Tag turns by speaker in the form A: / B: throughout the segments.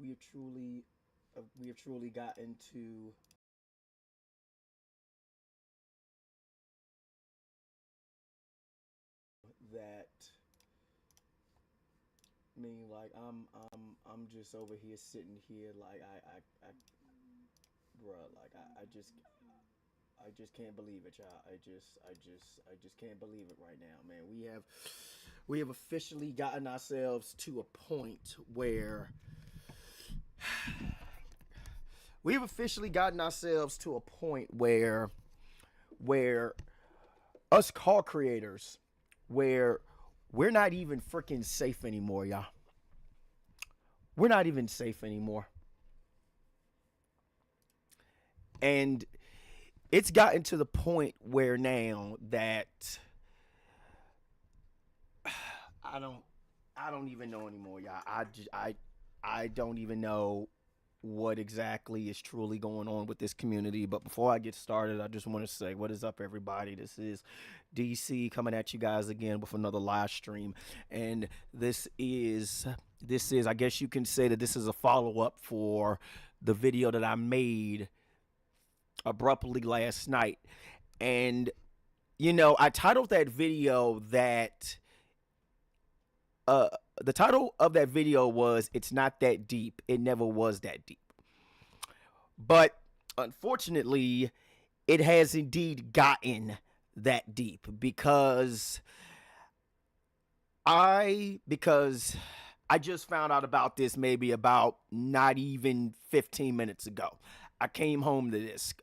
A: we have truly gotten to that. I mean, like I'm just over here sitting here like bruh, like I just can't believe it, y'all. I just can't believe it right now, man. We have officially gotten ourselves to a point where we have officially gotten ourselves to a point where us call creators, where we're not even freaking safe anymore, y'all. We're not even safe anymore. And it's gotten to the point where now that I don't I don't even know anymore, y'all. I don't even know what exactly is truly going on with this community. But before I get started, I just want to say, what is up, everybody? This is DC coming at you guys again with another live stream, and this is I guess you can say that this is a follow up for the video that I made abruptly last night, and I titled that video that uh the title of that video was "It's Not That Deep. It Never Was That Deep." But unfortunately, it has indeed gotten that deep because I just found out about this maybe about not even 15 minutes ago. I came home to this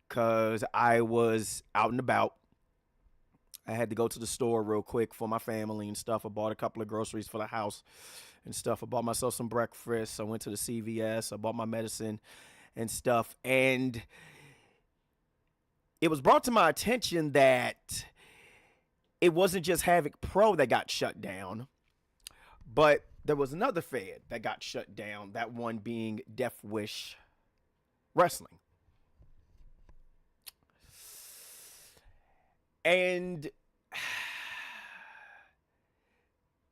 A: cuz I was out and about. I had to go to the store real quick for my family and stuff. I bought a couple of groceries for the house and stuff. I bought myself some breakfast. I went to the CVS. I bought my medicine and stuff. And it was brought to my attention that it wasn't just Havoc Pro that got shut down, but there was another fed that got shut down, that one being Death Wish Wrestling. And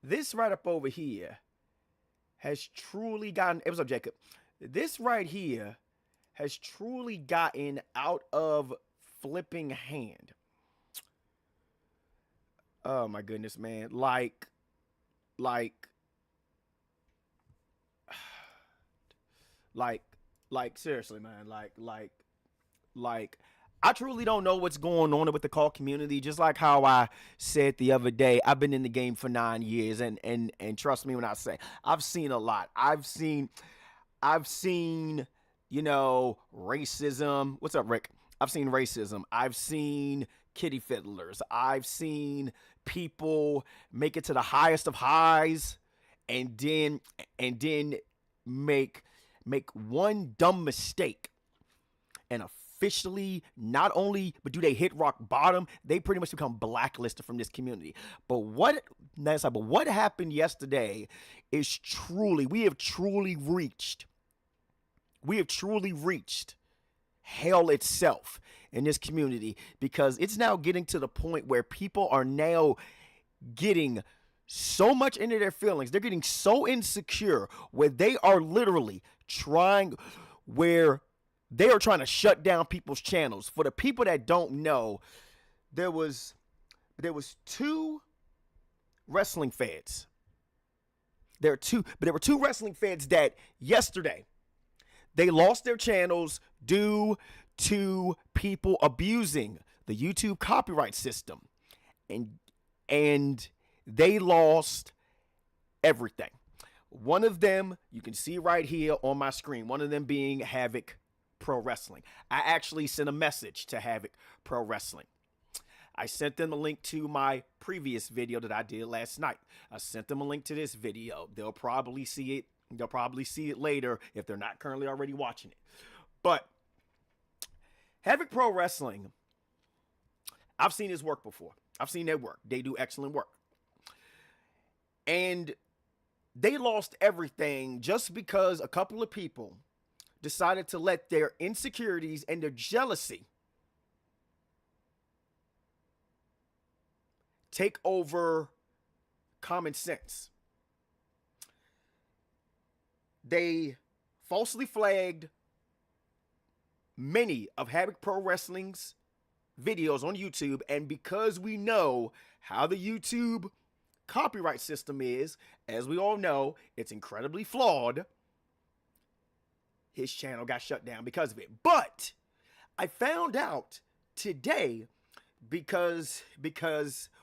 A: this right up over here has truly gotten, it was up, Jacob. This right here has truly gotten out of flipping hand. Oh my goodness, man. Like, like, like, seriously, man. Like, I truly don't know what's going on with the call community. Just like how I said the other day, I've been in the game for 9 years, and trust me when I say I've seen a lot. I've seen, racism. What's up, Rick? I've seen racism. I've seen kitty fiddlers. I've seen people make it to the highest of highs and then make make one dumb mistake and officially not only but do they hit rock bottom, they pretty much become blacklisted from this community. But what happened yesterday is truly we have truly reached hell itself in this community, because it's now getting to the point where people are now getting so much into their feelings. They're getting so insecure where they are literally where they are trying to shut down people's channels. For the people that don't know, there was two wrestling fans. There were two wrestling fans that yesterday they lost their channels due to people abusing the YouTube copyright system. And they lost everything. One of them, you can see right here on my screen, one of them being Havoc Pro Wrestling. I actually sent a message to Havoc Pro Wrestling. I sent them a link to my previous video that I did last night. I sent them a link to this video. They'll probably see it. They'll probably see it later if they're not currently already watching it. But Havoc Pro Wrestling, I've seen his work before. I've seen their work. They do excellent work. And they lost everything just because a couple of people decided to let their insecurities and their jealousy take over common sense. they falsely flagged many of Havoc Pro Wrestling's videos on YouTube, and because we know how the YouTube copyright system is, as we all know, it's incredibly flawed, his channel got shut down because of it. But I found out today because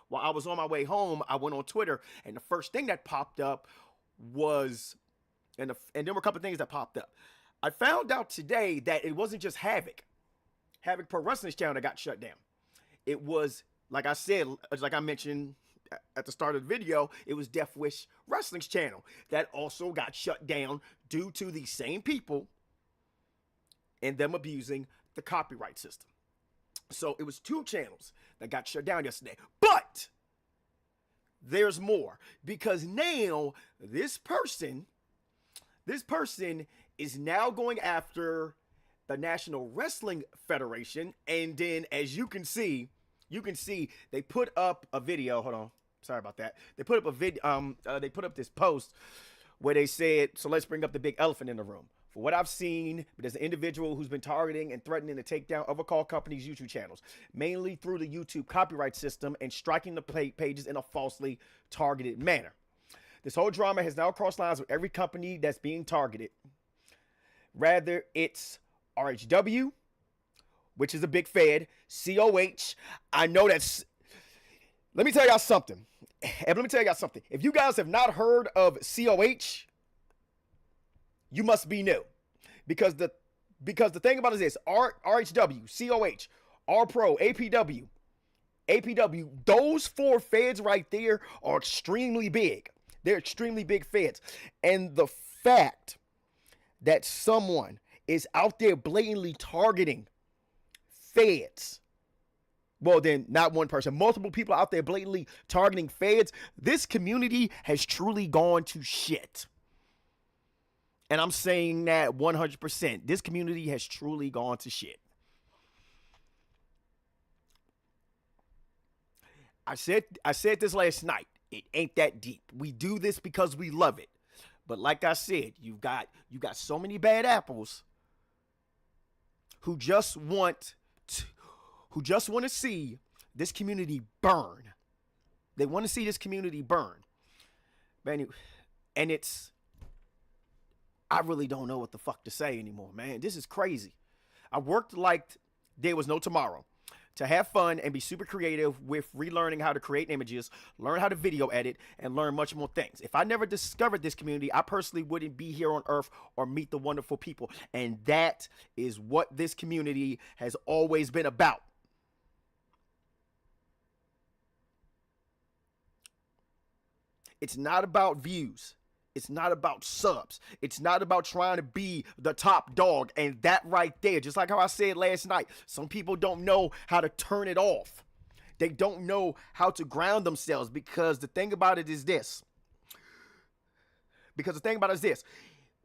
A: while I was on my way home, I went on Twitter, and the first thing that popped up was, and there were a couple of things that popped up. I found out today that it wasn't just Havoc Pro Wrestling's channel that got shut down. It was, like I said, like I mentioned at the start of the video, it was Death Wish Wrestling's channel that also got shut down due to the same people and them abusing the copyright system. So it was 2 channels that got shut down yesterday. But there's more, because now this person is now going after the National Wrestling Federation. And then, as you can see they put up a video. Hold on, sorry about that. They put up a video. They put up this post where they said, so let's bring up the big elephant in the room. For what I've seen, there's an individual who's been targeting and threatening to take down other call companies' YouTube channels, mainly through the YouTube copyright system, and striking the pages in a falsely targeted manner. This whole drama has now crossed lines with every company that's being targeted. Rather, it's RHW, which is a big fed, COH. I know that's... Let me tell y'all something. If you guys have not heard of COH, you must be new. Because the thing about it is this: RHW, COH, R-Pro, APW, those 4 feds right there are extremely big. They're extremely big feds. And the fact that someone is out there blatantly targeting feds, well, then not one person, multiple people out there blatantly targeting feds, this community has truly gone to shit. And I'm saying that 100%. This community has truly gone to shit. I said this last night. It ain't that deep. We do this because we love it. But like I said, you got so many bad apples who just want to see this community burn. They want to see this community burn. Man, and it's, I really don't know what the fuck to say anymore, man. This is crazy. I worked like there was no tomorrow to have fun and be super creative with relearning how to create images, learn how to video edit, and learn much more things. If I never discovered this community, I personally wouldn't be here on Earth or meet the wonderful people. And that is what this community has always been about. It's not about views. It's not about subs. It's not about trying to be the top dog. And that right there, just like how I said last night, some people don't know how to turn it off. They don't know how to ground themselves, because the thing about it is this.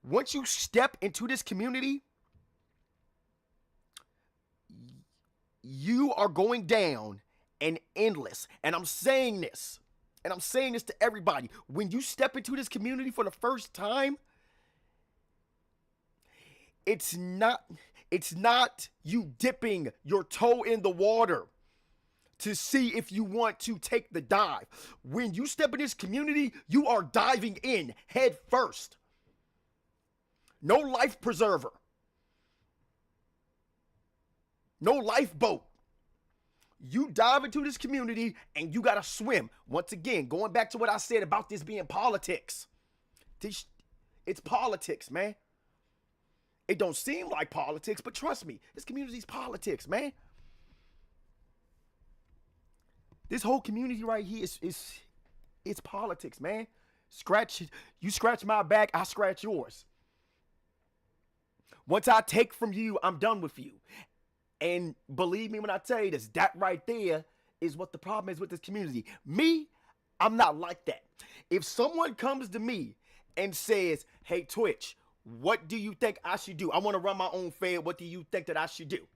A: Once you step into this community, you are going down an endless. And I'm saying this to everybody. When you step into this community for the first time, it's not you dipping your toe in the water to see if you want to take the dive. When you step in this community, you are diving in head first. No life preserver. No lifeboat. You dive into this community and you gotta swim. Once again, going back to what I said about this being politics. It's politics, man. It don't seem like politics, but trust me, this community's politics, man. This whole community right here it's politics, man. You scratch my back, I scratch yours. Once I take from you, I'm done with you. And believe me when I tell you this, that right there is what the problem is with this community. Me, I'm not like that. If someone comes to me and says, hey, Twitch, what do you think I should do? I want to run my own fed. What do you think that I should do?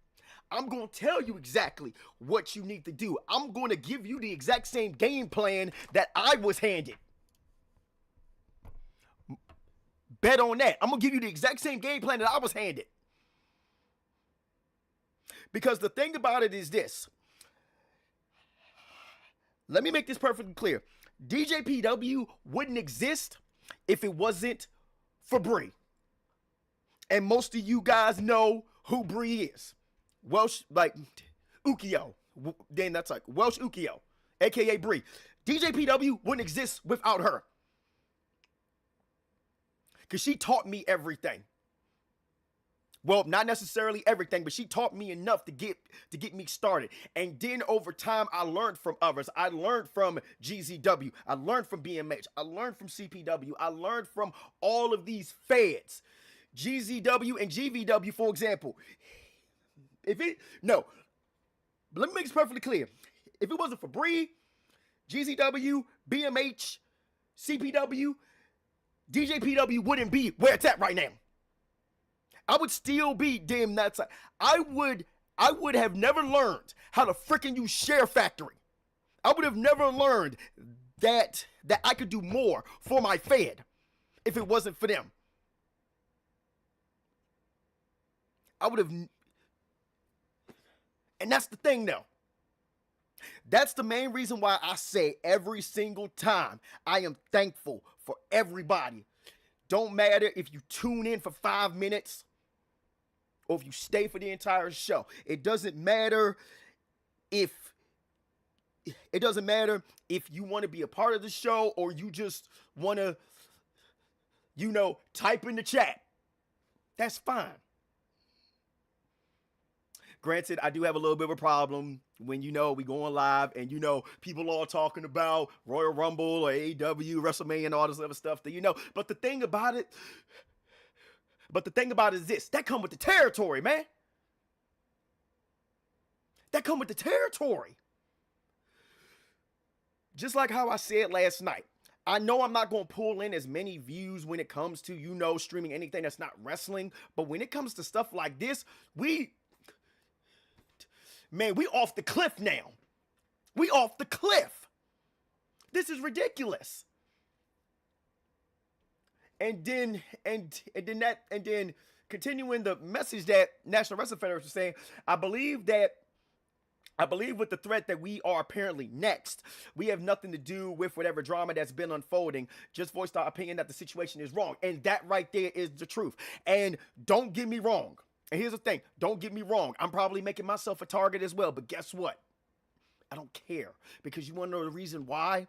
A: I'm going to tell you exactly what you need to do. I'm going to give you the exact same game plan that I was handed. Bet on that. I'm going to give you the exact same game plan that I was handed. Because the thing about it is this. Let me make this perfectly clear. DJPW wouldn't exist if it wasn't for Bree. And most of you guys know who Bree is. Welsh, like Ukio. Then that's like Welsh Ukio, aka Bree. DJPW wouldn't exist without her. Because she taught me everything. Well, not necessarily everything, but she taught me enough to get me started. And then over time, I learned from others. I learned from GZW. I learned from BMH. I learned from CPW. I learned from all of these feds. GZW and GVW, for example. Let me make this perfectly clear. If it wasn't for Bree, GZW, BMH, CPW, DJPW wouldn't be where it's at right now. I would still be damn that side. I would have never learned how to freaking use Share Factory. I would have never learned that I could do more for my Fed if it wasn't for them. I would have, and that's the thing though. That's the main reason why I say every single time I am thankful for everybody. Don't matter if you tune in for 5 minutes or if you stay for the entire show. It doesn't matter if you want to be a part of the show or you just want to, type in the chat. That's fine. Granted, I do have a little bit of a problem when, we going live and, people all talking about Royal Rumble or AEW, WrestleMania and all this other stuff that, but the thing about it is this, that come with the territory, man. That come with the territory. Just like how I said last night. I know I'm not going to pull in as many views when it comes to, streaming anything that's not wrestling. But when it comes to stuff like this, we off the cliff now. We off the cliff. This is ridiculous. And then continuing the message that National Wrestling Federation is saying, I believe with the threat that we are apparently next, we have nothing to do with whatever drama that's been unfolding. Just voiced our opinion that the situation is wrong. And that right there is the truth. And don't get me wrong. And here's the thing. Don't get me wrong. I'm probably making myself a target as well. But guess what? I don't care. Because you want to know the reason why?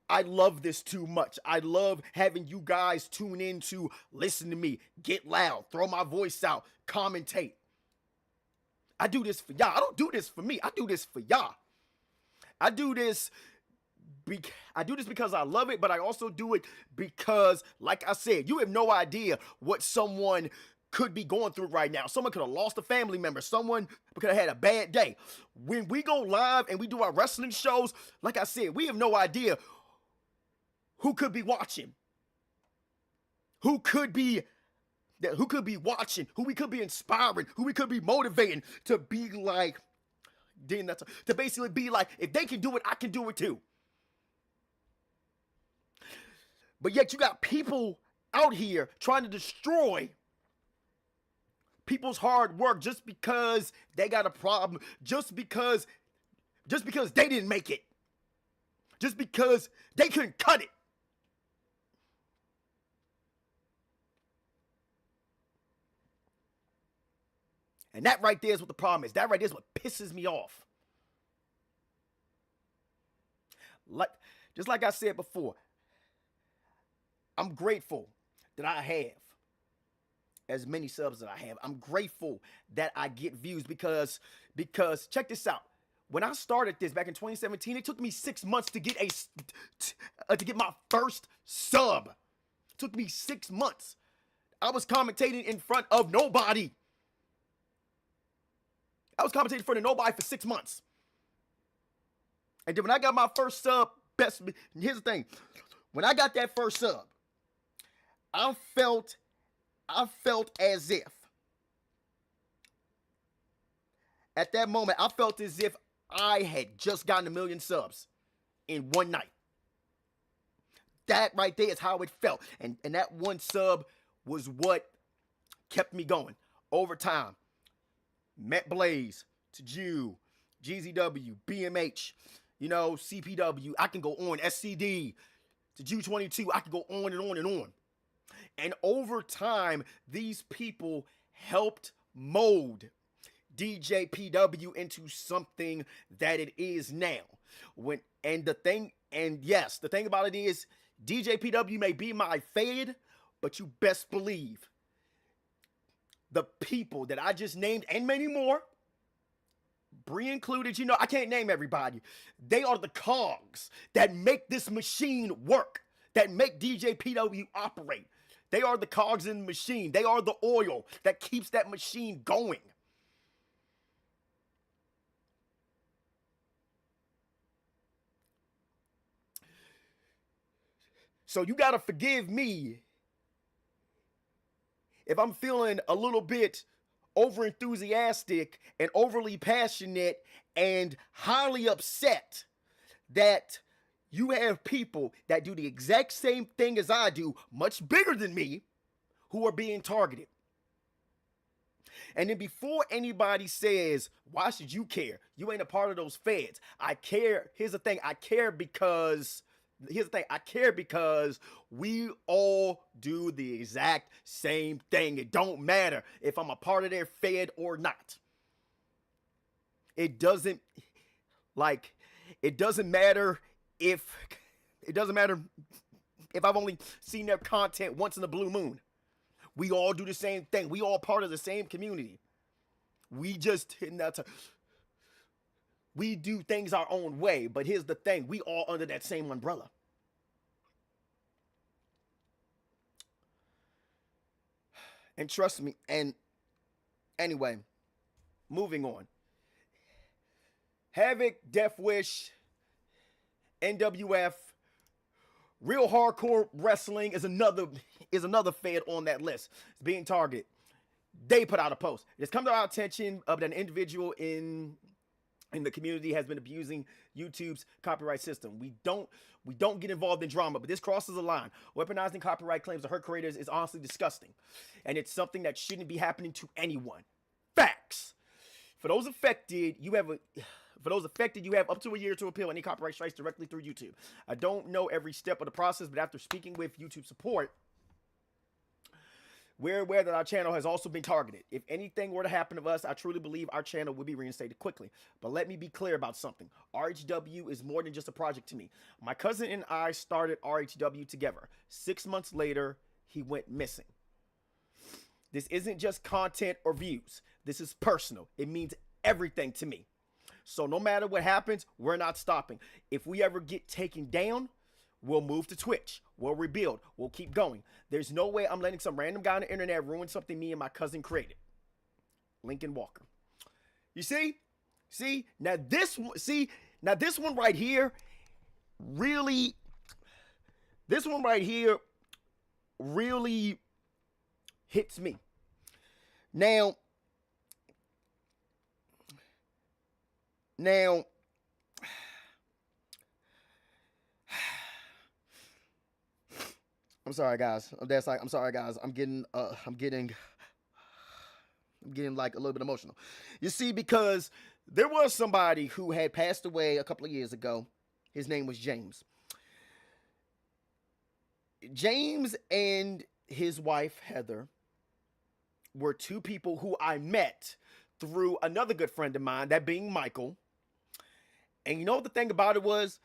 A: I love this too much. I love having you guys tune in to listen to me, get loud, throw my voice out, commentate. I do this for y'all. I don't do this for me. I do this for y'all. I do this because I love it, but I also do it because, like I said, you have no idea what someone could be going through right now. Someone could have lost a family member. Someone could have had a bad day. When we go live and we do our wrestling shows, like I said, we have no idea who could be watching, who could be watching, who we could be inspiring, who we could be motivating to be like, to basically be like, if they can do it, I can do it too. But yet you got people out here trying to destroy people's hard work just because they got a problem, just because they didn't make it, just because they couldn't cut it. And that right there is what the problem is. That right there is what pisses me off. Just like I said before, I'm grateful that I have as many subs that I have. I'm grateful that I get views because check this out. When I started this back in 2017, it took me 6 months to get to get my first sub. It took me 6 months. I was commentating in front of nobody. I was commentating in front of nobody for 6 months. And then when I got my first sub, here's the thing. When I got that first sub, I felt as if, at that moment, I felt as if I had just gotten 1 million subs in one night. that right there is how it felt. And that one sub was what kept me going over time. Met Blaze, to Jew, GZW, BMH, CPW. I can go on. SCD, to Jew 22. I can go on and on and on. And over time, these people helped mold DJPW into something that it is now. The thing about it is, DJPW may be my fade, but you best believe the people that I just named and many more, Bree included, I can't name everybody. They are the cogs that make this machine work, that make DJPW operate. They are the cogs in the machine. They are the oil that keeps that machine going. So you got to forgive me if I'm feeling a little bit over enthusiastic and overly passionate and highly upset that you have people that do the exact same thing as I do, much bigger than me, who are being targeted. And then before anybody says, why should you care? You ain't a part of those feds. I care. Here's the thing. I care because we all do the exact same thing. It don't matter if I'm a part of their fed or not. It doesn't matter if I've only seen their content once in a blue moon. We all do the same thing. We all part of the same community. We do things our own way, but here's the thing. We all under that same umbrella. And trust me, and anyway, moving on. Havoc, Death Wish, NWF, Real Hardcore Wrestling is another fed on that list. It's being targeted. They put out a post. It's come to our attention that an individual in the community has been abusing YouTube's copyright system. We don't get involved in drama, but this crosses a line. Weaponizing copyright claims to hurt creators is honestly disgusting, and it's something that shouldn't be happening to anyone. Facts. For those affected, you have up to a year to appeal any copyright strikes directly through YouTube. I don't know every step of the process, but after speaking with YouTube support, we're aware that our channel has also been targeted. If anything were to happen to us, I truly believe our channel would be reinstated quickly. But let me be clear about something. RHW is more than just a project to me. My cousin and I started RHW together. 6 months later, he went missing. This isn't just content or views. This is personal. It means everything to me. So no matter what happens, we're not stopping. If we ever get taken down, we'll move to Twitch. We'll rebuild. We'll keep going. There's no way I'm letting some random guy on the internet ruin something me and my cousin created. Lincoln Walker. You see? Now this one right here really hits me. Now, I'm sorry, guys. I'm sorry, guys. I'm getting like a little bit emotional. You see, because there was somebody who had passed away a couple of years ago. His name was James. James and his wife, Heather, were two people who I met through another good friend of mine, that being Michael. And you know what the thing about it was?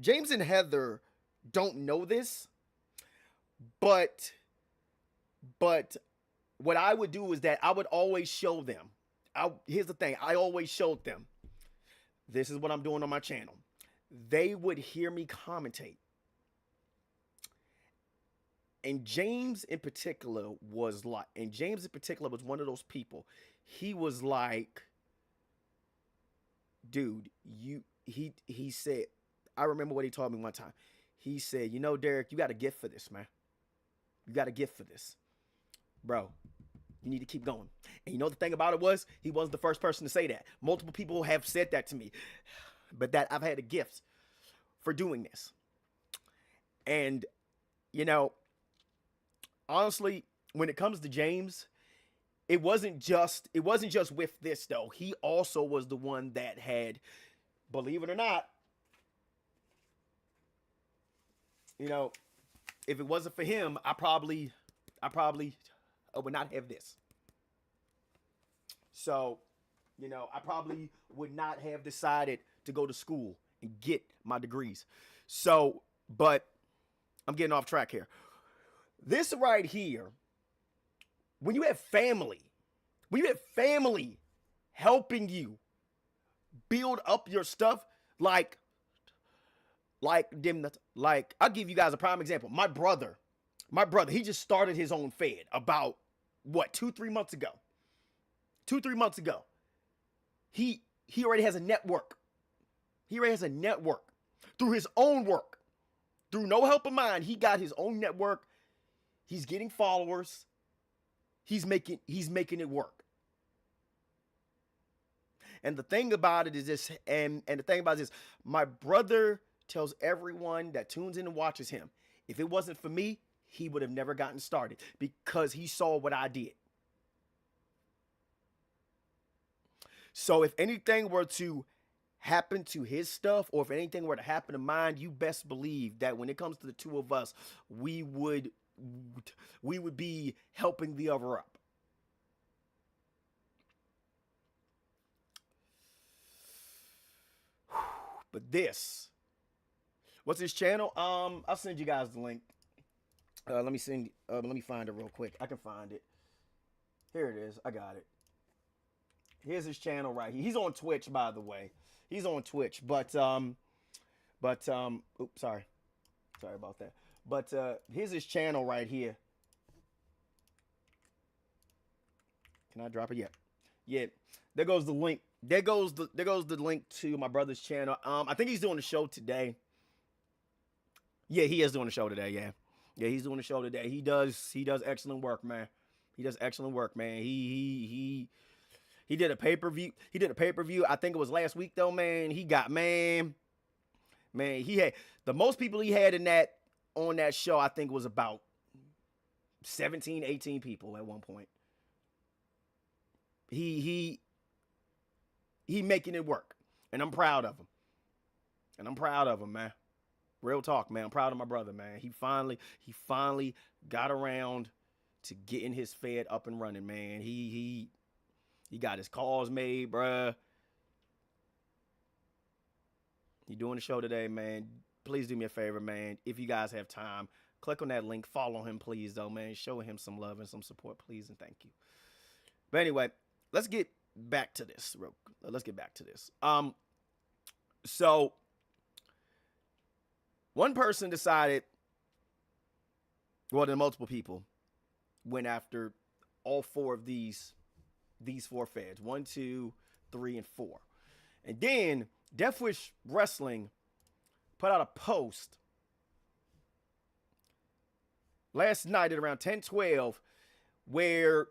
A: James and Heather don't know this, but what I would do is that I would always show them. Here's the thing. I always showed them, this is what I'm doing on my channel. They would hear me commentate. And James in particular was one of those people. He was like, dude, he said, I remember what he told me one time. He said, Derek, you got a gift for this, man. You got a gift for this. Bro, you need to keep going. And the thing about it was, he wasn't the first person to say that. Multiple people have said that to me. But that I've had a gift for doing this. And, you know, honestly, when it comes to James, it wasn't just with this though. He also was the one that had, believe it or not, you know, if it wasn't for him, I would not have this. So, I probably would not have decided to go to school and get my degrees. So, but I'm getting off track here. This right here, when you have family, when you have family helping you build up your stuff, like I'll give you guys a prime example. My brother, he just started his own Fed about what 2-3 months ago. 2-3 months ago, he already has a network. He already has a network through his own work, through no help of mine. He got his own network. He's getting followers. He's making it work. And the thing about it is this, and the thing about it is, my brother tells everyone that tunes in and watches him, if it wasn't for me, he would have never gotten started because he saw what I did. So if anything were to happen to his stuff, or if anything were to happen to mine, you best believe that when it comes to the two of us, we would be helping the other up. But this, what's his channel? I'll send you guys the link. Let me find it real quick. I can find it. Here it is. I got it. Here's his channel right here. He's on Twitch, by the way. He's on Twitch, oops, sorry about that. But here's his channel right here. Can I drop it? Yeah. There goes the link. There goes the link to my brother's channel. I think he's doing the show today. Yeah, he is doing the show today. Yeah, he's doing the show today. He does excellent work, man. He does excellent work, man. He did a pay-per-view. I think it was last week though, man. He got man. He had the most people he had on that show. I think was about 17, 18 people at one point. He making it work, and I'm proud of him. Man. Real talk, man. I'm proud of my brother, man. He finally got around to getting his Fed up and running, man. He got his calls made, bruh. He doing the show today, man. Please do me a favor, man. If you guys have time, click on that link. Follow him, please, though, man. Show him some love and some support, please, and thank you. But anyway, let's get back to this. So one person decided, well, then multiple people went after all four of these four feds, 1, 2, 3, and 4. And then Deathwish Wrestling put out a post last night at around 10:12 where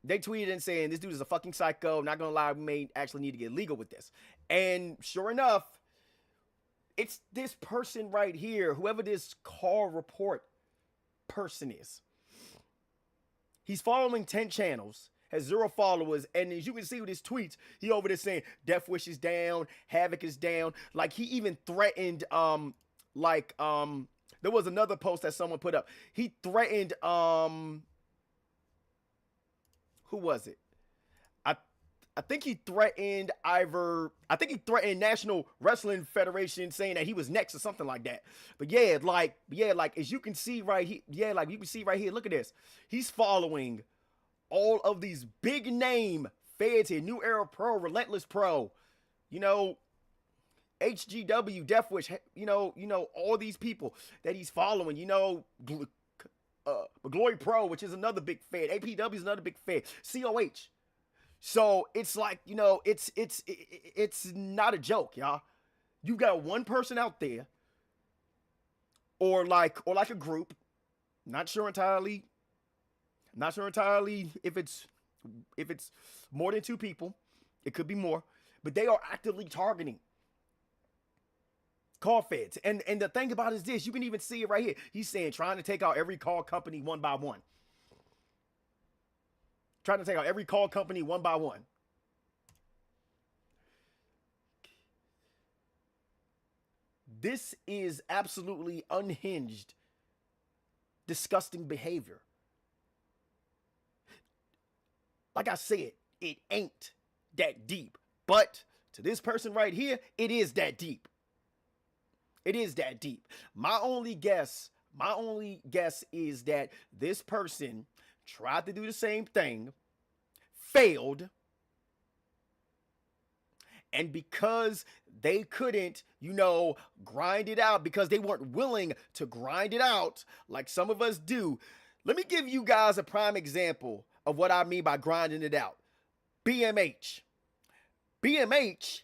A: they tweeted and saying, this dude is a fucking psycho. I'm not going to lie, we may actually need to get legal with this. And sure enough, it's this person right here, whoever this call report person is. He's following 10 channels, has 0 followers, and as you can see with his tweets, he over there saying Deathwish is down, Havoc is down. Like he even threatened, there was another post that someone put up. He threatened, who was it? I think he threatened National Wrestling Federation, saying that he was next or something like that. But like as you can see right here, look at this. He's following all of these big name feds here, New Era Pro, Relentless Pro, HGW, Deathwish, all these people that he's following, Glory Pro, which is another big fed, APW is another big fed, COH. So it's like, it's not a joke, y'all. You got one person out there, or like a group, not sure entirely if it's more than 2 people. It could be more, but they are actively targeting Call feds. And the thing about it is this, you can even see it right here. He's saying trying to take out every call company one by one. Trying to take out every call company one by one. This is absolutely unhinged, disgusting behavior. Like I said, it ain't that deep. But to this person right here, it is that deep. It is that deep. My only guess is that this person tried to do the same thing, failed, and because they couldn't, grind it out, because they weren't willing to grind it out like some of us do. Let me give you guys a prime example of what I mean by grinding it out. BMH. BMH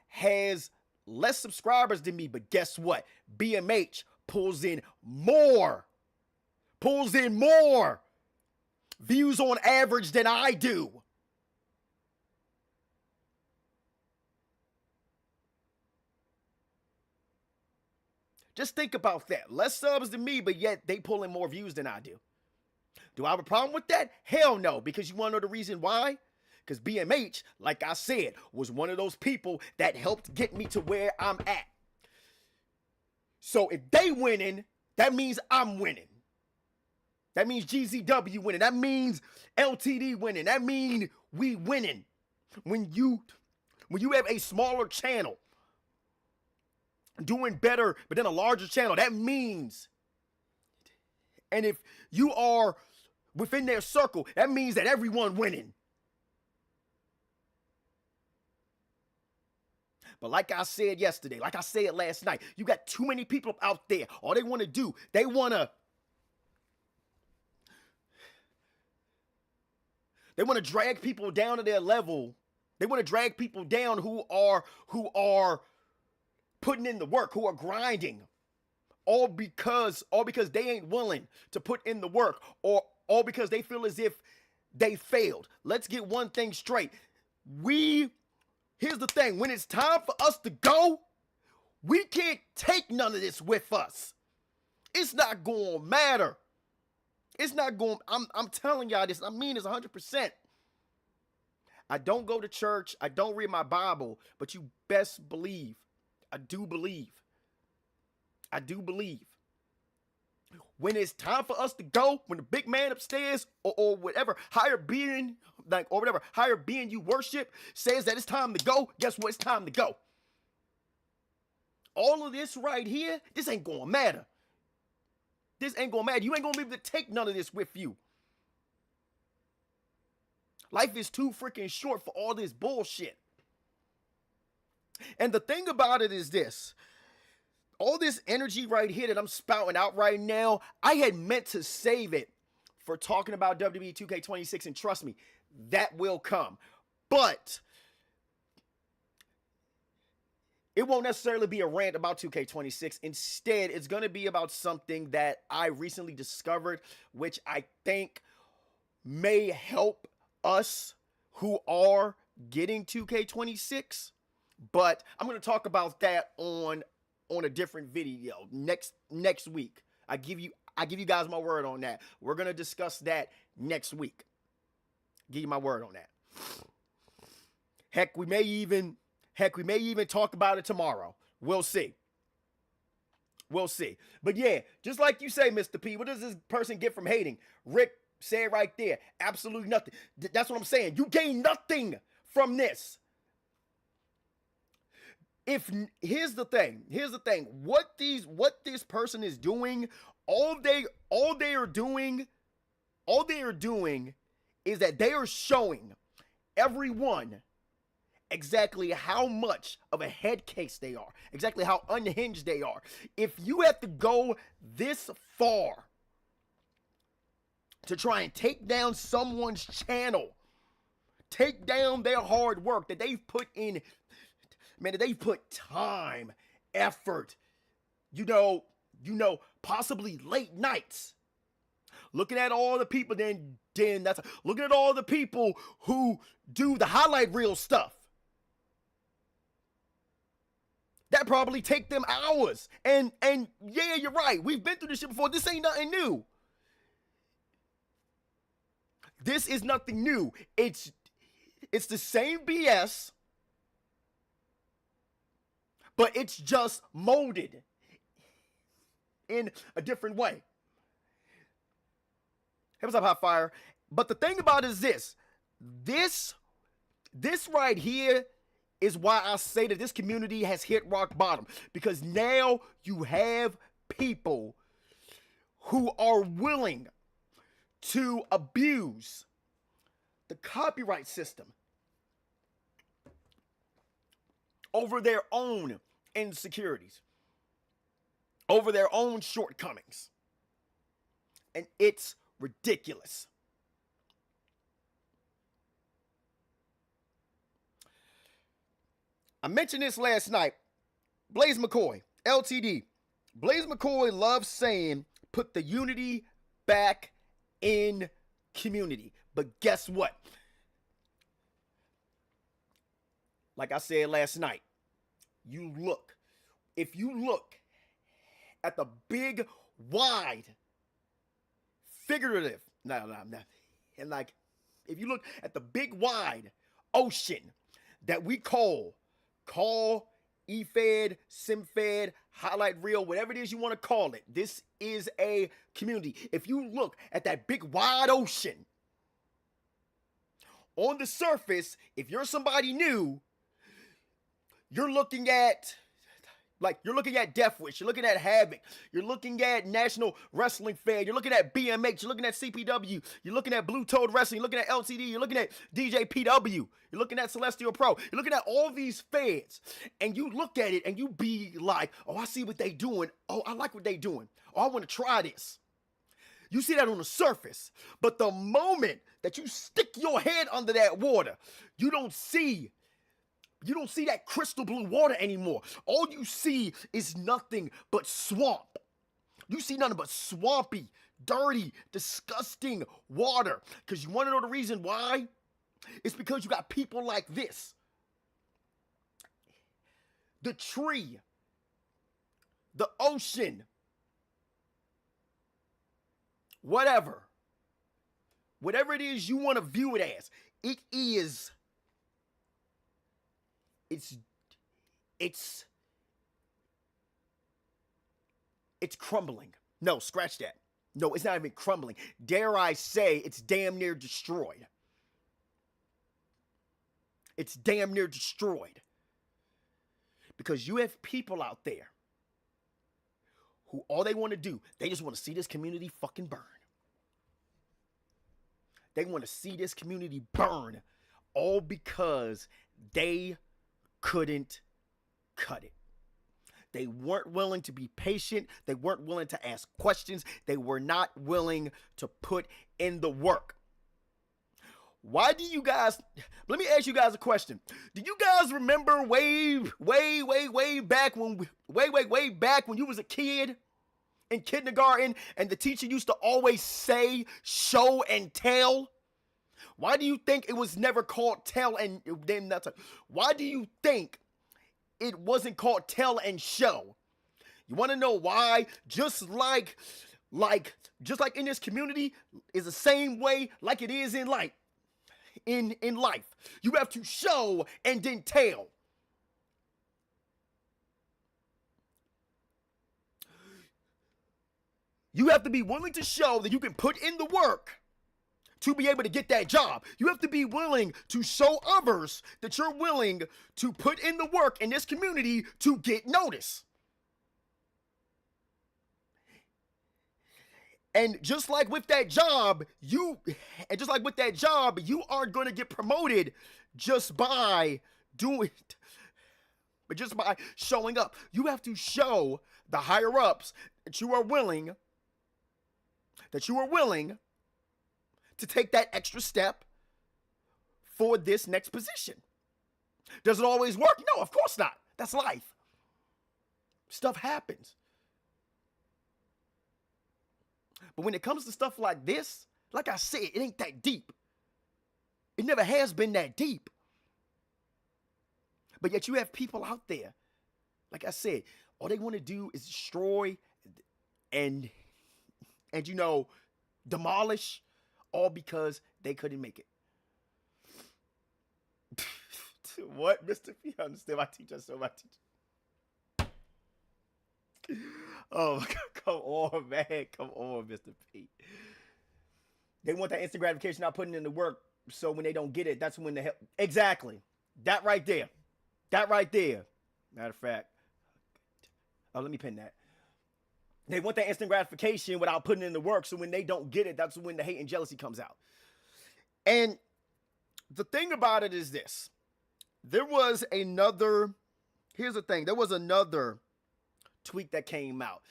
A: has less subscribers than me, but guess what? BMH pulls in more views on average than I do. Just think about that. Less subs than me, but yet they pull in more views than I do. Do I have a problem with that? Hell no, because you want to know the reason why? Because BMH, like I said, was one of those people that helped get me to where I'm at. So if they winning, that means I'm winning. That means GZW winning. That means LTD winning. That means we winning. When you have a smaller channel doing better, but then a larger channel, that means, and if you are within their circle, that means that everyone winning. But like I said yesterday, like I said last night, you got too many people out there. All they want to do, they want to drag people down to their level. They want to drag people down who are putting in the work, who are grinding, all because they ain't willing to put in the work, or all because they feel as if they failed. Let's get one thing straight. Here's the thing. When it's time for us to go, we can't take none of this with us. It's not going to matter. It's not going, I'm telling y'all this. I mean this 100%. I don't go to church. I don't read my Bible, but you best believe, I do believe. When it's time for us to go, when the big man upstairs or whatever higher being, higher being you worship says that it's time to go, guess what? It's time to go. All of this right here, this ain't gonna matter. This ain't gonna matter. You ain't gonna be able to take none of this with you. Life is too freaking short for all this bullshit. And the thing about it is this. All this energy right here that I'm spouting out right now, I had meant to save it for talking about WWE 2K26, and trust me, that will come. But it won't necessarily be a rant about 2K26. Instead, it's going to be about something that I recently discovered, which I think may help us who are getting 2K26. But I'm going to talk about that on a different video next week. I give you guys my word on that. We're going to discuss that next week. Give you my word on that. Heck, we may even talk about it tomorrow. We'll see. But yeah, just like you say, Mr. P, what does this person get from hating? Rick said right there, absolutely nothing. That's what I'm saying. You gain nothing from this. Here's the thing. What this person is doing, all they are doing is that they are showing everyone exactly how much of a head case they are, exactly how unhinged they are. If you have to go this far to try and take down someone's channel, take down their hard work that they've put in, man, that they've put time, effort, possibly late nights, looking at all the people, looking at all the people who do the highlight reel stuff. That probably take them hours. And yeah, you're right. We've been through this shit before. This ain't nothing new. This is nothing new. It's the same BS, but it's just molded in a different way. Hey, what's up, Hot Fire? But the thing about it is this right here is why I say that this community has hit rock bottom. Because now you have people who are willing to abuse the copyright system over their own insecurities, over their own shortcomings. And it's ridiculous. I mentioned this last night. Blaze McCoy, LTD. Blaze McCoy loves saying, put the unity back in community. But guess what? Like I said last night, if you look at the big, wide, figurative, and like, if you look at the big, wide ocean that we call EFED, SimFed, Highlight Reel, whatever it is you want to call it. This is a community. If you look at that big wide ocean, on the surface, if you're somebody new, you're looking at Death Wish, you're looking at Havoc, you're looking at National Wrestling Fan, you're looking at BMH, you're looking at CPW, you're looking at Blue Toad Wrestling, you're looking at LTD, you're looking at DJPW, you're looking at Celestial Pro, you're looking at all these fans, and you look at it and you be like, oh, I see what they doing, oh, I like what they doing, oh, I want to try this. You see that on the surface, but the moment that you stick your head under that water, you don't see that crystal blue water anymore. All you see is nothing but swamp. You see nothing but swampy, dirty, disgusting water. Because you want to know the reason why? It's because you got people like this. The tree, the ocean, whatever it is you want to view it as, it's crumbling. No, scratch that. No, it's not even crumbling. Dare I say it's damn near destroyed. It's damn near destroyed. Because you have people out there who all they want to do, they just want to see this community fucking burn. They want to see this community burn, all because they couldn't cut it. They weren't willing to be patient. They weren't willing to ask questions. They were not willing to put in the work. Why do you guys, let me ask you guys a question. Do you guys remember way back when you was a kid in kindergarten and the teacher used to always say show and tell? Why do you think it was never called tell and then that's why do you think it wasn't called tell and show? You want to know why? Just like in this community is the same way like it is in life. In life, you have to show and then tell. You have to be willing to show that you can put in the work to be able to get that job. You have to be willing to show others that you're willing to put in the work in this community to get notice. And just like with that job, you aren't going to get promoted just by doing it, but just by showing up. You have to show the higher ups that you are willing to take that extra step for this next position. Does it always work? No, of course not. That's life. Stuff happens. But when it comes to stuff like this, like I said, it ain't that deep. It never has been that deep. But yet you have people out there like I said, all they want to do is destroy and and demolish, all because they couldn't make it. What, Mr. P? I understand my teacher so my teacher. Oh, come on, man. Come on, Mr. P. They want that instant gratification, not putting in the work. So when they don't get it, that's when the hell. Exactly. That right there. That right there. Matter of fact. Oh, let me pin that. They want that instant gratification without putting in the work. So when they don't get it, that's when the hate and jealousy comes out. And the thing about it is this. Here's the thing. There was another tweet that came out.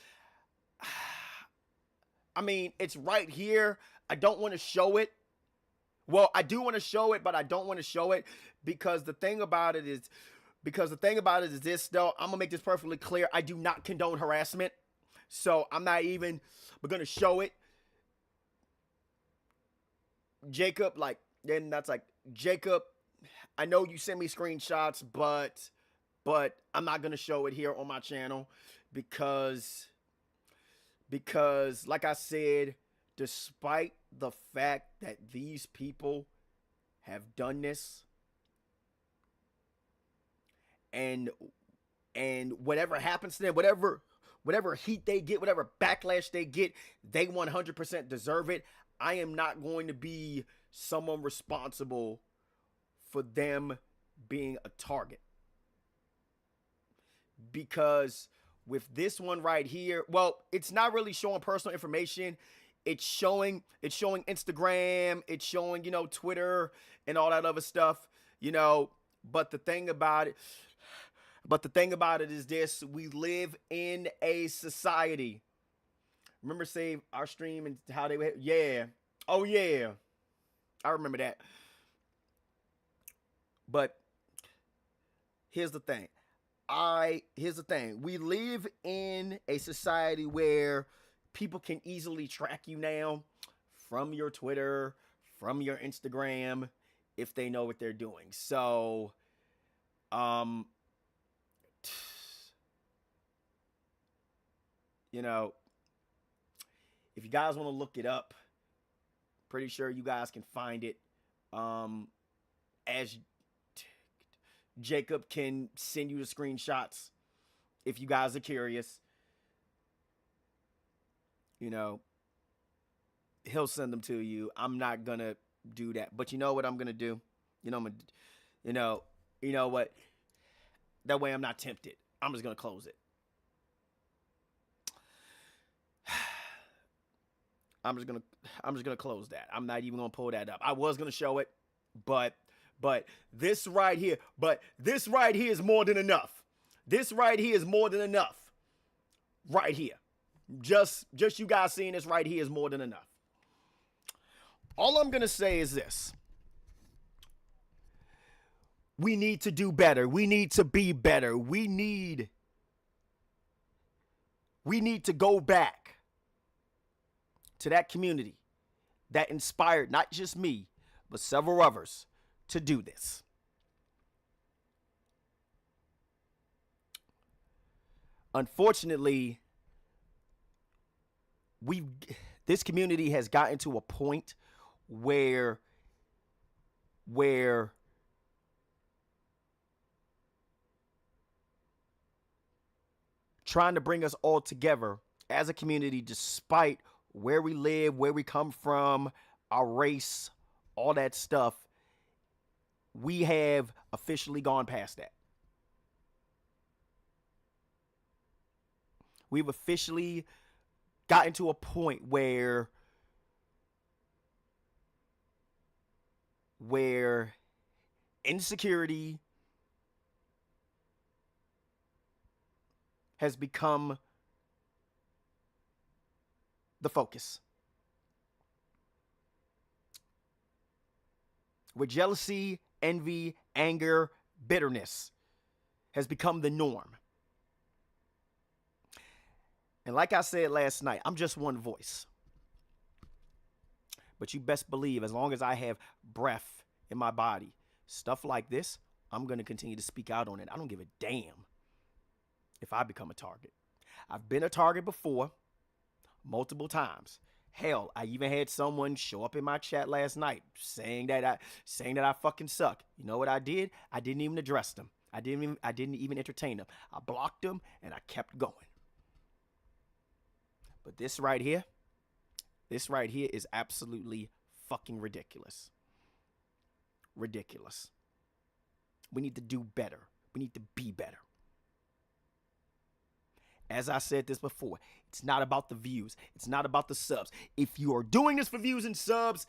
A: I mean, it's right here. I don't want to show it. Well, I do want to show it, but I don't want to show it because the thing about it is this, though. I'm going to make this perfectly clear. I do not condone harassment. So I'm not even going to show it. Jacob, Jacob, I know you send me screenshots, but I'm not going to show it here on my channel because like I said, despite the fact that these people have done this and whatever happens to them, whatever heat they get, whatever backlash they get, they 100% deserve it. I am not going to be someone responsible for them being a target. Because with this one right here, well, it's not really showing personal information. It's showing Instagram, it's showing, Twitter and all that other stuff, but the thing about it is this: we live in a society. Remember Save Our Stream and how they were, yeah. Oh yeah. I remember that. But here's the thing. We live in a society where people can easily track you now from your Twitter, from your Instagram, if they know what they're doing. So, if you guys want to look it up, pretty sure you guys can find it. As Jacob can send you the screenshots if you guys are curious. He'll send them to you. I'm not gonna do that, but you know what I'm gonna do? You know what? That way I'm not tempted. I'm just gonna close it. I'm just gonna close that. I'm not even gonna pull that up. I was gonna show it, but this right here is more than enough. This right here is more than enough. Right here. Just you guys seeing this right here is more than enough. All I'm gonna say is this. We need to do better. We need to be better. We need to go back to that community that inspired not just me, but several others to do this. Unfortunately, this community has gotten to a point where trying to bring us all together as a community, despite where we live, where we come from, our race, all that stuff, we have officially gone past that. We've officially gotten to a point where insecurity has become the focus. Where jealousy, envy, anger, bitterness has become the norm. And like I said last night, I'm just one voice. But you best believe, as long as I have breath in my body, stuff like this, I'm going to continue to speak out on it. I don't give a damn if I become a target. I've been a target before, multiple times. Hell, I even had someone show up in my chat last night saying that I fucking suck. You know what I did? I didn't even address them. I didn't even entertain them. I blocked them and I kept going. But this right here is absolutely fucking ridiculous. Ridiculous. We need to do better. We need to be better. As I said this before, it's not about the views. It's not about the subs. If you are doing this for views and subs,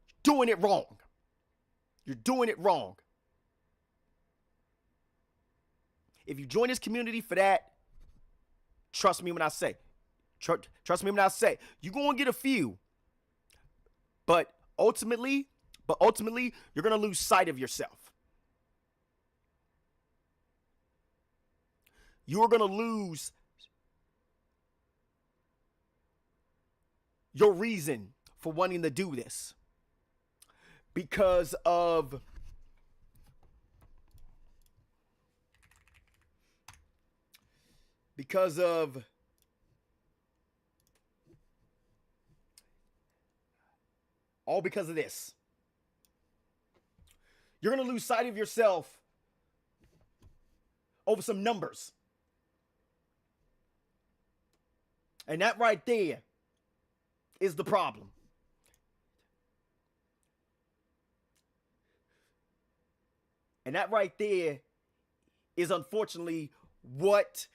A: you're doing it wrong. You're doing it wrong. If you join this community for that, trust me when I say, you're going to get a few. But ultimately, you're going to lose sight of yourself. You're going to lose your reason for wanting to do this because of all because of this. You're going to lose sight of yourself over some numbers. And that right there is the problem. And that right there is unfortunately what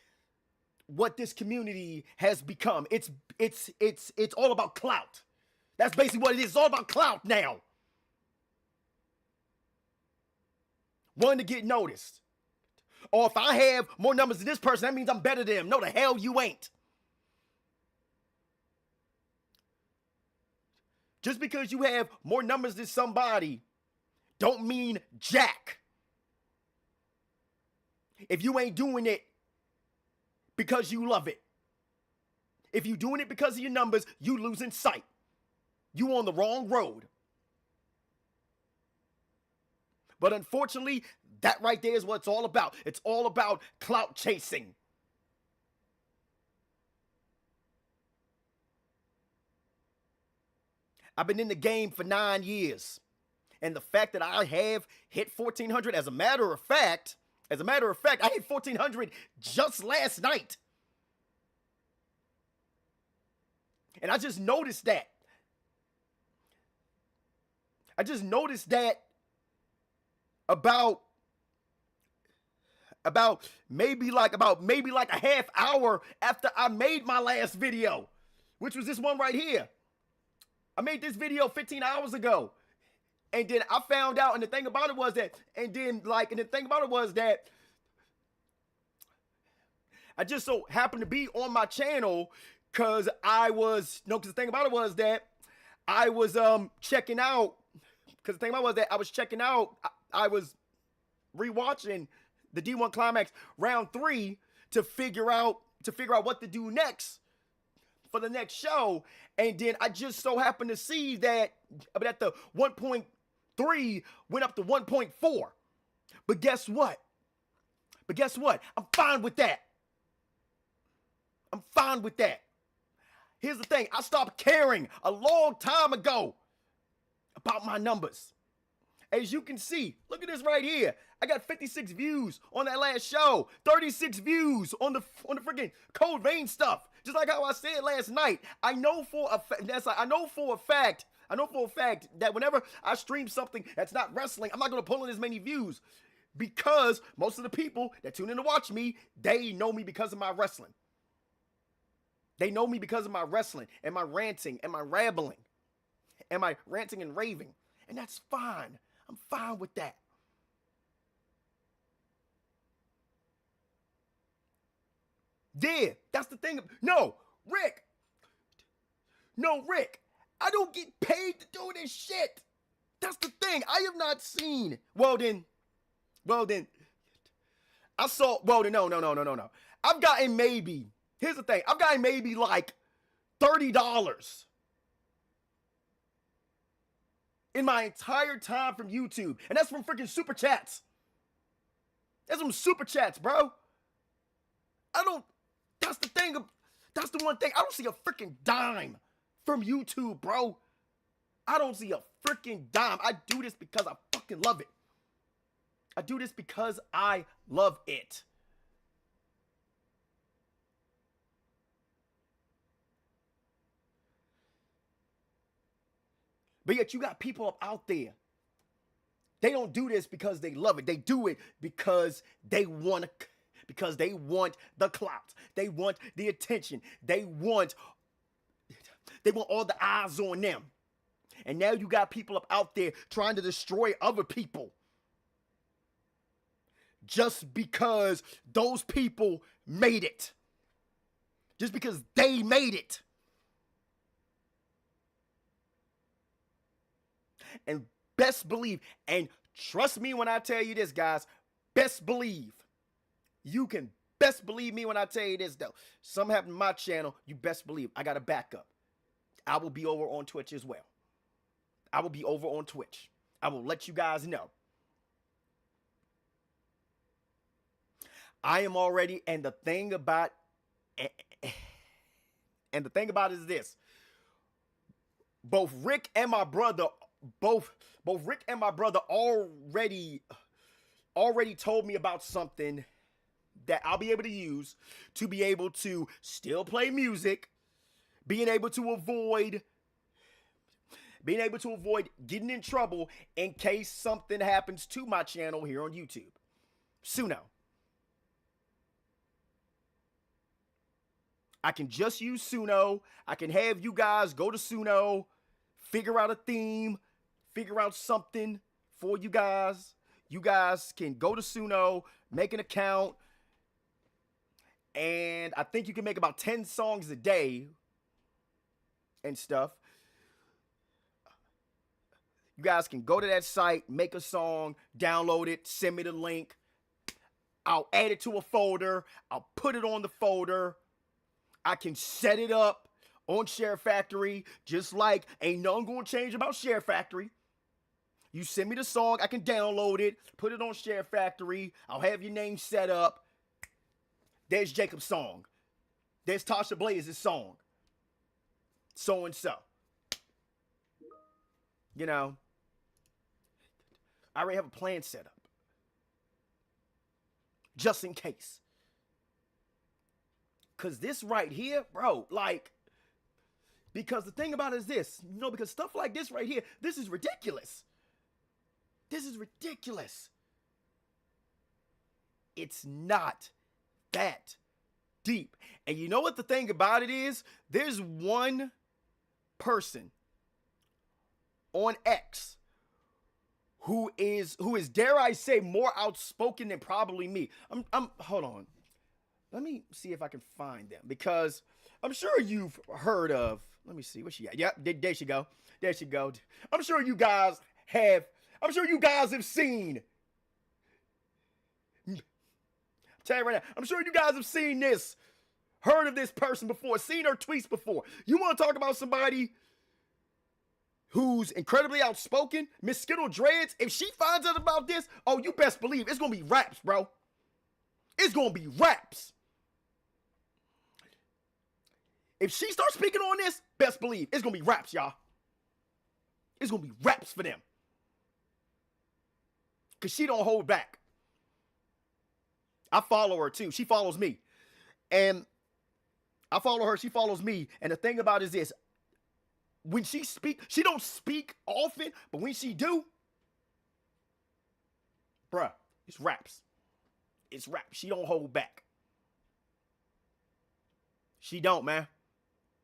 A: this community has become. It's all about clout. That's basically what it is. It's all about clout now. Wanting to get noticed. Or if I have more numbers than this person, that means I'm better than them. No, the hell you ain't. Just because you have more numbers than somebody don't mean jack. If you ain't doing it because you love it. If you doing it because of your numbers, you losing sight. You on the wrong road. But unfortunately, that right there is what it's all about. It's all about clout chasing. I've been in the game for 9 years. And the fact that I have hit 1,400, as a matter of fact, I hit 1,400 just last night. And I just noticed that. About maybe like a half hour after I made my last video, which was this one right here. I made this video 15 hours ago. And then I found out, and the thing about it was that I just so happened to be on my channel because I was checking out, I was rewatching the D1 Climax round 3 to figure out what to do next for the next show. And then I just so happened to see that the 1.3 went up to 1.4. But guess what? I'm fine with that. Here's the thing. I stopped caring a long time ago about my numbers. As you can see, look at this right here. I got 56 views on that last show, 36 views on the freaking Code Vein stuff. Just like how I said last night, I know for a fact that whenever I stream something that's not wrestling, I'm not going to pull in as many views because most of the people that tune in to watch me, they know me because of my wrestling. They know me because of my wrestling and my ranting and my rambling and my ranting and raving. And that's fine. I'm fine with that. Yeah, that's the thing. No, Rick, I don't get paid to do this shit. That's the thing. I have not seen. No. I've gotten maybe, here's the thing. I've gotten maybe like $30 in my entire time from YouTube. And that's from freaking super chats. That's from super chats, bro. I don't. That's the thing. That's the one thing. I don't see a freaking dime from YouTube, bro. I don't see a freaking dime. I do this because I fucking love it. I do this because I love it. But yet you got people up out there. They don't do this because they love it. They do it because they want to, because they want the clout. They want the attention. They want all the eyes on them. And now you got people up out there trying to destroy other people. Just because those people made it. Just because they made it. And best believe, and trust me when I tell you this, guys, best believe. You can best believe me when I tell you this, though. Something happened to my channel, you best believe I got a backup. I will be over on Twitch as well. I will be over on Twitch. I will let you guys know. I am already, and the thing about it is this. Both Rick and my brother already told me about something that I'll be able to use to be able to still play music, being able to avoid getting in trouble in case something happens to my channel here on YouTube. Suno. I can just use Suno. I can have you guys go to Suno, figure out a theme, figure out something for you guys. You guys can go to Suno, make an account, and I think you can make about 10 songs a day and stuff. You guys can go to that site, make a song, download it, send me the link. I'll add it to a folder. I'll put it on the folder. I can set it up on Share Factory, just like ain't nothing gonna change about Share Factory. You send me the song, I can download it, put it on Share Factory. I'll have your name set up. There's Jacob's song. There's Tasha Blaze's song. So and so. You know, I already have a plan set up. Just in case. Because this right here, bro, like, because the thing about it is this, you know, because stuff like this right here, this is ridiculous. This is ridiculous. It's not that deep. And you know what the thing about it is? There's one person on X who is, dare I say, more outspoken than probably me. Hold on. Let me see if I can find them, because I'm sure you've heard of, let me see, where's she at? Yep, there she go. There she go. I'm sure you guys have seen, I'll tell you right now, I'm sure you guys have seen this, heard of this person before, seen her tweets before. You want to talk about somebody who's incredibly outspoken? Miss Skittle Dreads, if she finds out about this, oh, you best believe it's going to be raps, bro. It's going to be raps. If she starts speaking on this, best believe it's going to be raps, y'all. It's going to be raps for them. Because she don't hold back. I follow her too. She follows me. And I follow her. She follows me. And the thing about it is this. When she speak, she don't speak often, but when she do, bruh, it's raps. It's raps. She don't hold back. She don't, man.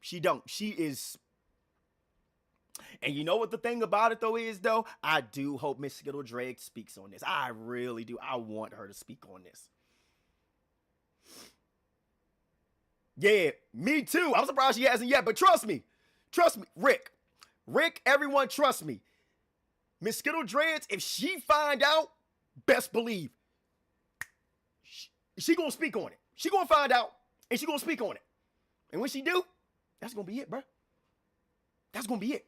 A: She don't. She is. And you know what the thing about it, though, is, though? I do hope Miss Skittle Drake speaks on this. I really do. I want her to speak on this. Yeah, me too. I'm surprised she hasn't yet, but trust me. Trust me. Rick, everyone, trust me. Miss Skittle Dreads, if she find out, best believe, she gonna speak on it. She gonna find out, and she gonna speak on it. And when she do, that's gonna be it, bro. That's gonna be it.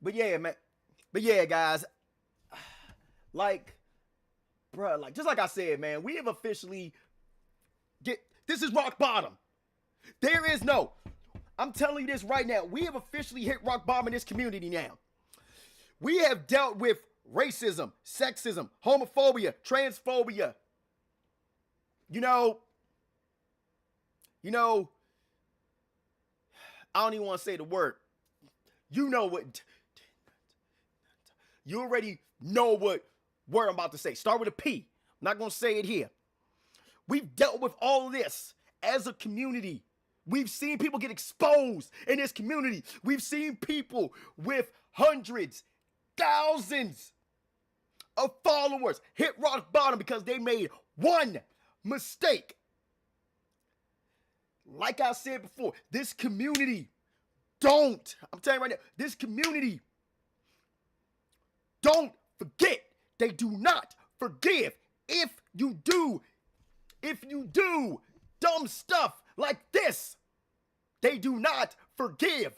A: But yeah, man. But yeah, guys. Like bruh, like just like I said, man, we have officially get this is rock bottom. There is no. I'm telling you this right now. We have officially hit rock bottom in this community now. We have dealt with racism, sexism, homophobia, transphobia. You know, you know, I don't even want to say the word. You know what? You already know what word I'm about to say. Start with a P. I'm not going to say it here. We've dealt with all of this as a community. We've seen people get exposed in this community. We've seen people with hundreds, thousands of followers hit rock bottom because they made one mistake. Like I said before, this community I'm telling you right now, this community don't forget. They do not forgive. If you do dumb stuff like this, they do not forgive.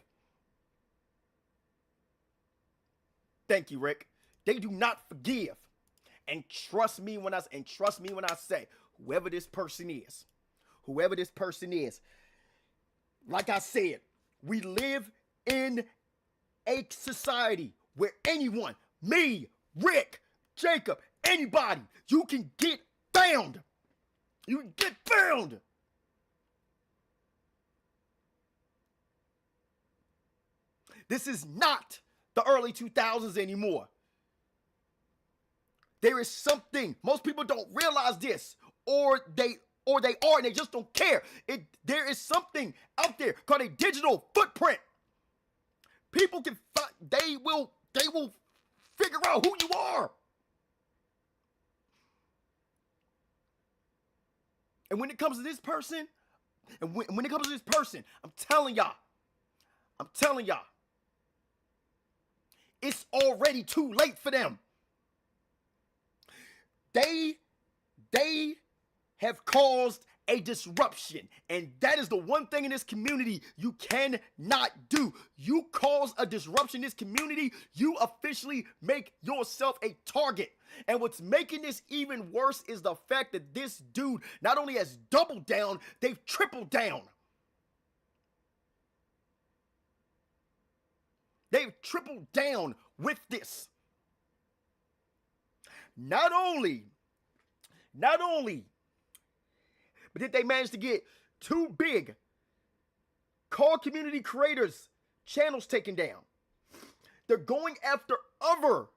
A: Thank you, Rick. They do not forgive. And trust me when I say, whoever this person is, like I said, we live in a society where anyone, me, Rick, Jacob, anybody, you can get found. You can get found. This is not the early 2000s anymore. There is something, most people don't realize this, or they are and they just don't care. There is something out there called a digital footprint. People can they will figure out who you are. And when it comes to this person, I'm telling y'all, it's already too late for them. They have caused a disruption, and that is the one thing in this community you cannot do. You cause a disruption in this community, you officially make yourself a target. And what's making this even worse is the fact that this dude not only has doubled down, they've tripled down. They've tripled down with this. Not only, but did they manage to get two big car community creators channels taken down. They're going after other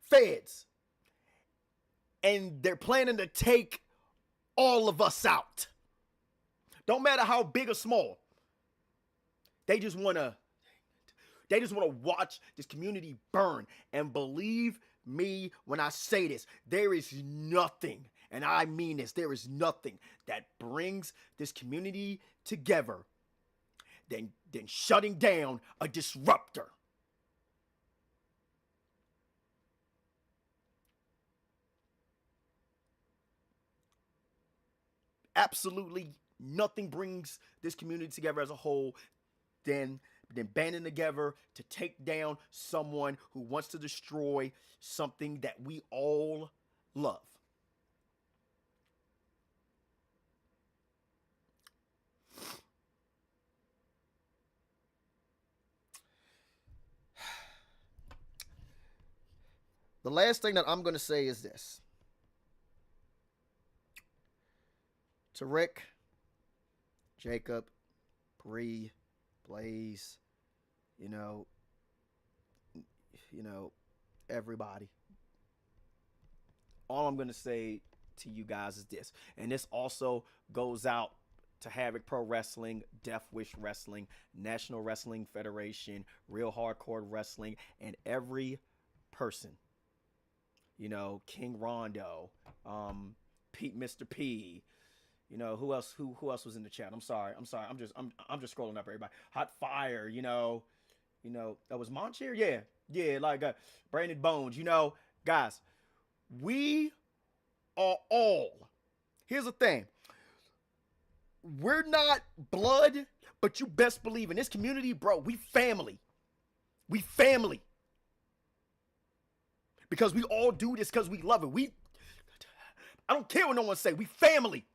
A: feds. And they're planning to take all of us out. Don't matter how big or small. They just want to watch this community burn. And believe me when I say this, there is nothing, and I mean this, there is nothing that brings this community together than shutting down a disruptor. Absolutely nothing brings this community together as a whole than banding together to take down someone who wants to destroy something that we all love. The last thing that I'm going to say is this. To Rick, Jacob, Bree, Blaze, you know, everybody. All I'm going to say to you guys is this. And this also goes out to Havoc Pro Wrestling, Death Wish Wrestling, National Wrestling Federation, Real Hardcore Wrestling, and every person. King Rondo, Pete, Mr. P, who else was in the chat? I'm sorry. I'm just scrolling up everybody. Hot Fire, that was Monch here? Yeah, like Brandon Bones, guys, we are all, here's the thing. We're not blood, but you best believe in this community, bro, we family. We family. Because we all do this because we love it. I don't care what no one say. We family.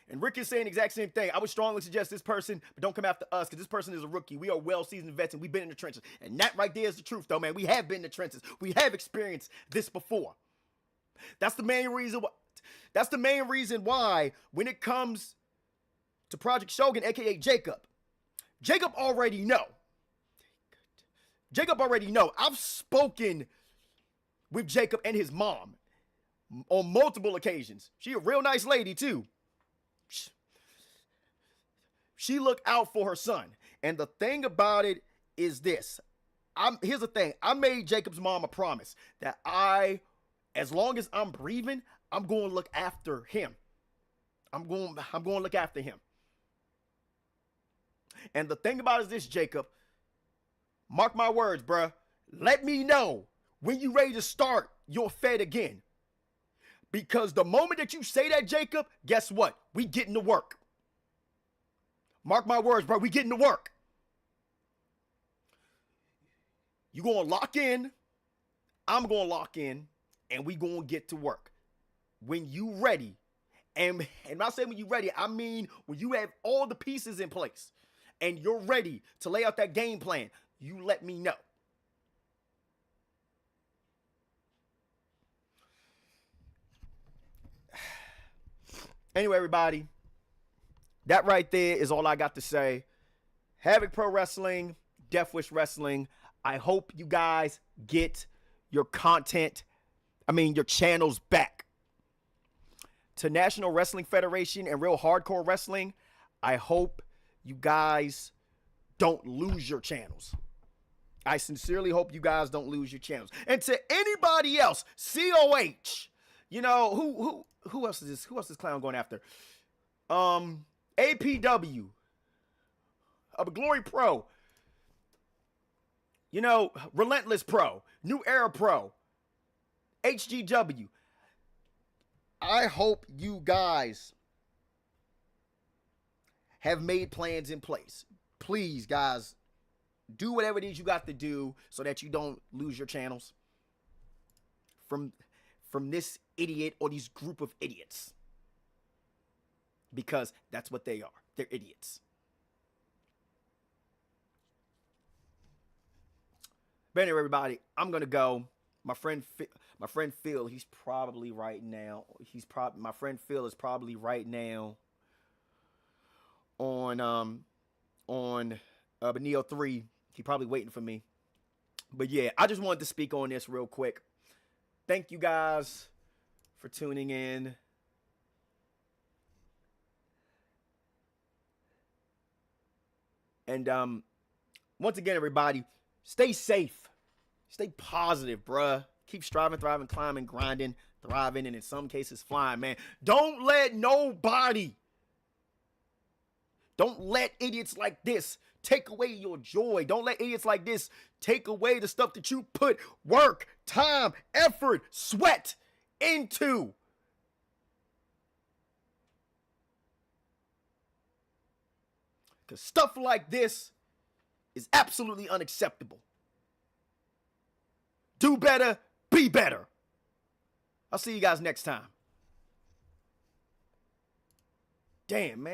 A: And Rick is saying the exact same thing. I would strongly suggest this person, but don't come after us because this person is a rookie. We are well-seasoned vets and we've been in the trenches. And that right there is the truth, though, man. We have been in the trenches. We have experienced this before. That's the main reason why. That's the main reason why when it comes to Project Shogun, aka Jacob already know. Jacob already know. I've spoken with Jacob and his mom on multiple occasions. She a real nice lady too. She looked out for her son. And the thing about it is this. Here's the thing. I made Jacob's mom a promise that as long as I'm breathing, I'm going to look after him. I'm going to look after him. And the thing about it is this, Jacob. Mark my words, bruh. Let me know when you ready to start your Fed again. Because the moment that you say that, Jacob, guess what? We getting to work. Mark my words, bro. We getting to work. You going to lock in. I'm going to lock in. And we going to get to work. When you ready. And when I say when you ready, I mean when you have all the pieces in place. And you're ready to lay out that game plan. You let me know. Anyway, everybody, that right there is all I got to say. Havoc Pro Wrestling, Death Wish Wrestling. I hope you guys get your your channels back. To National Wrestling Federation and Real Hardcore Wrestling, I hope you guys don't lose your channels. I sincerely hope you guys don't lose your channels. And to anybody else, COH, you know, who else is this? Who else is clown going after? APW, Glory Pro, you know, Relentless Pro, New Era Pro, HGW. I hope you guys have made plans in place. Please, guys, do whatever it is you got to do so that you don't lose your channels from this idiot or these group of idiots. Because that's what they are. They're idiots. But anyway, everybody, I'm going to go. My friend Phil, he's probably right now. My friend Phil is probably right now on Benio 3. He probably waiting for me. But yeah, I just wanted to speak on this real quick. Thank you guys for tuning in. And once again, everybody, stay safe. Stay positive, bruh. Keep striving, thriving, climbing, grinding, thriving, and in some cases flying, man. Don't let idiots like this take away your joy. Don't let idiots like this take away the stuff that you put work, time, effort, sweat into. Because stuff like this is absolutely unacceptable. Do better, be better. I'll see you guys next time. Damn, man.